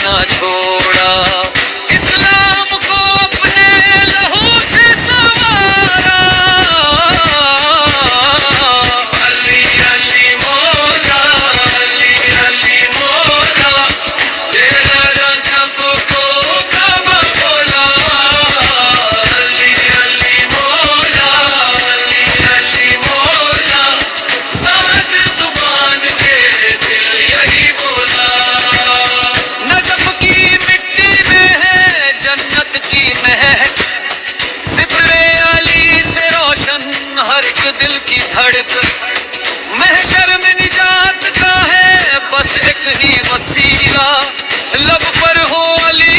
نہ چھوڑا، اسلام کو اپنے لہو سے سنوارا، علی علی مولا، علی علی مولا، تیرا رجب کو کعبہ کھولا، علی علی مولا، علی علی مولا، سات زبان کے دل یہی بولا، نجف کی مٹی میں ہے جنت کی مہک، ذکر علی سے روشن ہر ایک دل کی دھڑک، محشر میں نجات کا ہے بس ایک ہی وسیلہ، لب پر ہو علی